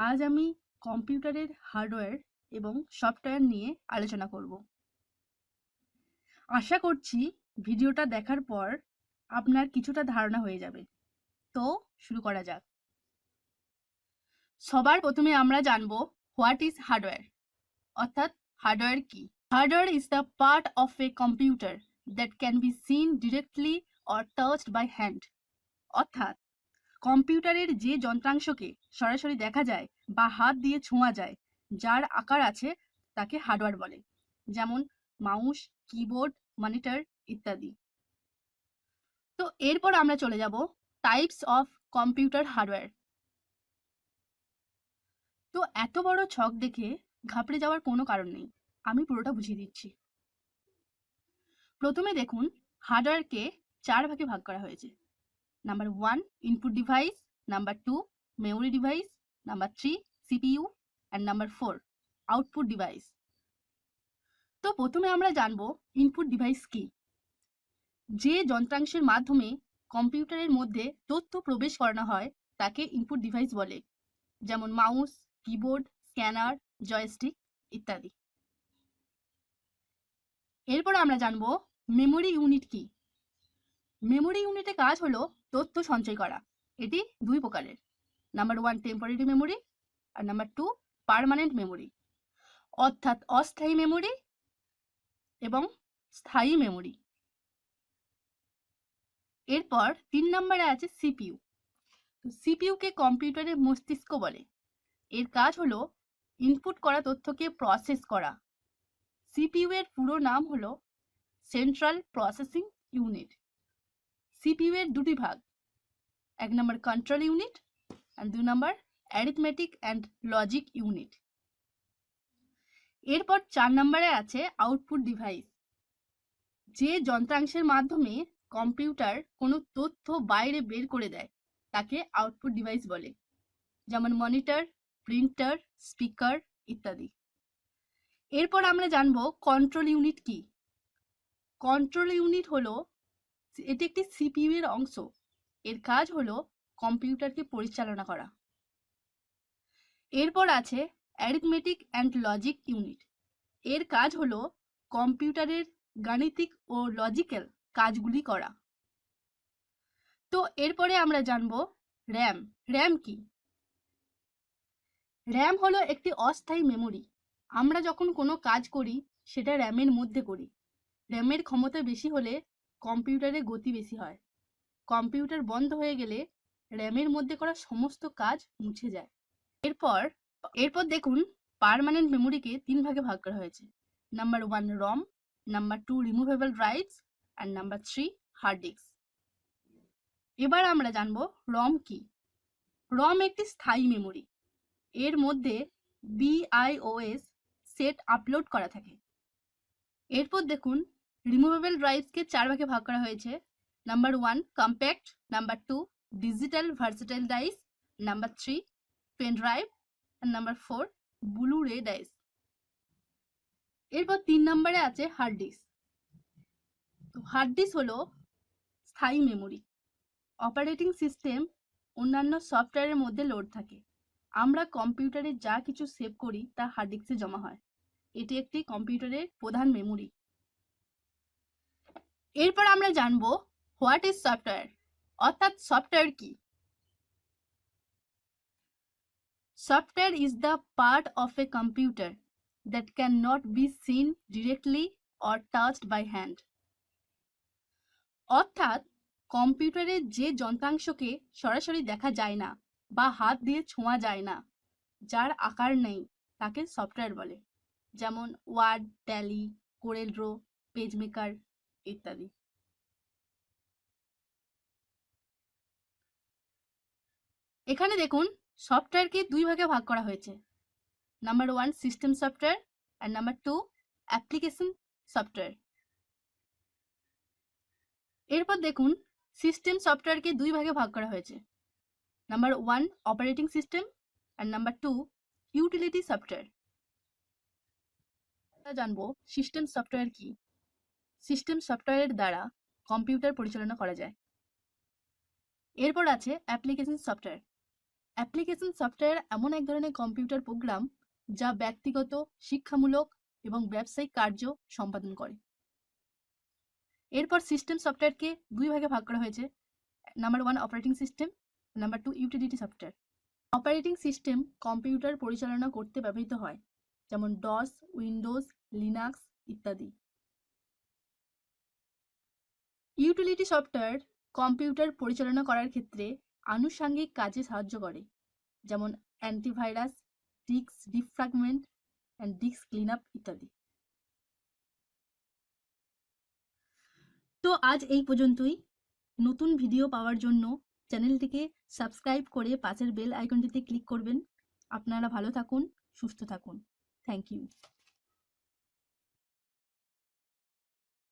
আজ আমি কম্পিউটারের হার্ডওয়্যার এবং সফটওয়্যার নিয়ে আলোচনা করব। আশা করছি ভিডিওটা দেখার পর আপনার কিছুটা ধারণা হয়ে যাবে। তো শুরু করা যাক। সবার প্রথমে আমরা জানব হোয়াট ইজ হার্ডওয়্যার, অর্থাৎ হার্ডওয়্যার কি। Hardware is the part of a computer that can be seen directly or touched by hand. অর্থাৎ কম্পিউটারের যে যন্ত্রাংশকে সরাসরি দেখা যায় বা হাত দিয়ে ছোঁয়া যায়, যার আকার আছে, তাকে হার্ডওয়্যার বলে, যেমন মাউস, কিবোর্ড, মনিটর ইত্যাদি। তো এরপর আমরা চলে যাব টাইপস অফ কম্পিউটার হার্ডওয়্যার। তো এত বড় ছক দেখে ঘাবড়ে যাওয়ার কোনো কারণ নেই, আমি পুরোটা বুঝিয়ে দিচ্ছি। প্রথমে দেখুন, হার্ডওয়্যারকে 4 ভাগে ভাগ করা হয়েছে। Number 1 input device, number 2 memory device, number 3 CPU and number 4 output device. তো প্রথমে আমরা জানবো ইনপুট ডিভাইস কি। যে যন্ত্রাংশের মাধ্যমে কম্পিউটারের মধ্যে তথ্য প্রবেশ করানো হয় তাকে ইনপুট ডিভাইস বলে, যেমন মাউস, কিবোর্ড, স্ক্যানার, জয়স্টিক ইত্যাদি। এরপর আমরা জানবো মেমোরি ইউনিট কি। মেমোরি ইউনিটের কাজ হলো তথ্য সঞ্চয় করা। এটি দুই প্রকারের, নাম্বার 1 টেম্পোরারি মেমোরি আর নাম্বার 2 পার্মানেন্ট মেমোরি, অর্থাৎ অস্থায়ী মেমোরি এবং স্থায়ী মেমোরি। এরপর 3 নম্বরে আছে সিপিইউ। সিপিইউকে কম্পিউটারের মস্তিষ্ক বলে। এর কাজ হলো ইনপুট করা তথ্যকে প্রসেস করা। সিপিইউ এর পুরো নাম হলো সেন্ট্রাল প্রসেসিং ইউনিট। সিপিইউ এর দুটি ভাগ, 1 নম্বর কন্ট্রোল ইউনিট আর 2 নম্বর অ্যারিথমেটিক অ্যান্ড লজিক ইউনিট। এরপর 4 নম্বরে আছে আউটপুট ডিভাইস। যে যন্ত্রাংশের মাধ্যমে কম্পিউটার কোনো তথ্য বাইরে বের করে দেয় তাকে আউটপুট ডিভাইস বলে, যেমন মনিটর, প্রিন্টার, স্পিকার ইত্যাদি। এরপর আমরা জানবো কন্ট্রোল ইউনিট কি। কন্ট্রোল ইউনিট হলো, এটি একটি সিপিইউ এর অংশ। এর কাজ হলো কম্পিউটারকে পরিচালনা করা। এরপর আছে অ্যারিথমেটিক অ্যান্ড লজিক ইউনিট। এর কাজ হলো কম্পিউটারের গাণিতিক ও লজিক্যাল কাজগুলি করা। তো এরপরে আমরা জানবো র্যাম। র্যাম কি? র্যাম হলো একটি অস্থায়ী মেমোরি। আমরা যখন কোনো কাজ করি সেটা র্যামের মধ্যে করি। র্যামের ক্ষমতা বেশি হলে কম্পিউটারে গতি বেশি হয়। কম্পিউটার বন্ধ হয়ে গেলে র্যামের মধ্যে করা সমস্ত কাজ মুছে যায়। এরপর দেখুন, পার্মানেন্ট মেমোরিকে 3 ভাগে ভাগ করা হয়েছে। নাম্বার 1 রম, নাম্বার 2 রিমুভেবল ড্রাইভস আর নাম্বার 3 হার্ড ডিস্ক। এবার আমরা জানবো রম কি। রম একটি স্থায়ী মেমোরি। এর মধ্যে BIOS সেট আপলোড করা থাকে। এরপর দেখুন, রিমুভেবল ড্রাইভসকে 4 ভাগে ভাগ করা হয়েছে। Number 1 compact, number 2 digital versatile disc, number 3 pen drive আর নাম্বার 4 ব্লু রে ডাইস। এরপর 3 নম্বরে আছে হার্ড ডিস্ক। তো হার্ড ডিস্ক হলো স্থায়ী মেমোরি। অপারেটিং সিস্টেম অন্যান্য সফটওয়্যারের মধ্যে লোড থাকে। আমরা কম্পিউটারে যা কিছু সেভ করি তা হার্ড ডিস্কে জমা হয়। এটি একটি কম্পিউটারের প্রধান মেমোরি। এরপর আমরা জানবো হোয়াট ইজ সফটওয়্যার, অর্থাৎ সফটওয়্যার কি। Software is the part of a computer that cannot be seen directly or touched by hand. অর্থাৎ কম্পিউটারের যে যন্ত্রাংশকে সরাসরি দেখা যায় না বা হাত দিয়ে ছোঁয়া যায় না, যার আকার নেই, তাকে সফটওয়্যার বলে, যেমন Word, Tally, Corel Draw, PageMaker ইত্যাদি। এখানে দেখুন, সফটওয়্যারকে 2 ভাগে ভাগ করা হয়েছে। নাম্বার 1 সিস্টেম সফটওয়্যার আর নাম্বার 2 অ্যাপ্লিকেশন সফটওয়্যার। এরপর দেখুন, সিস্টেম সফটওয়্যারকে 2 ভাগে ভাগ করা হয়েছে। নাম্বার 1 অপারেটিং সিস্টেম আর নাম্বার 2 ইউটিলিটি সফটওয়্যার। আমরা জানবো সিস্টেম সফটওয়্যার কি। সিস্টেম সফটওয়্যারের দ্বারা কম্পিউটার পরিচালনা করা যায়। এরপর আছে অ্যাপ্লিকেশন সফটওয়্যার। অ্যাপ্লিকেশন সফটওয়্যার এমন এক ধরনের কম্পিউটার প্রোগ্রাম যা ব্যক্তিগত, শিক্ষামূলক এবং ব্যবসায়িক কার্য সম্পাদন করে। এরপর সিস্টেম সফটওয়্যারকে দুই ভাগে ভাগ করা হয়েছে। Number 1 operating system, number 2 utility software. Operating system computer পরিচালনা করতে ব্যবহৃত হয়, যেমন ডস, উইন্ডোজ, লিনাক্স ইত্যাদি। ইউটিলিটি সফটওয়্যার কম্পিউটার পরিচালনা করার ক্ষেত্রে আনুষঙ্গিক কাজে সাহায্য করে, যেমন antivirus, disk defragment and disk cleanup ইত্যাদি। তো আজ এই পর্যন্তই। নতুন ভিডিও পাওয়ার জন্য চ্যানেলটিকে সাবস্ক্রাইব করে পাশের বেল আইকনটিতে ক্লিক করবেন। আপনারা ভালো থাকুন, সুস্থ থাকুন। Thank you.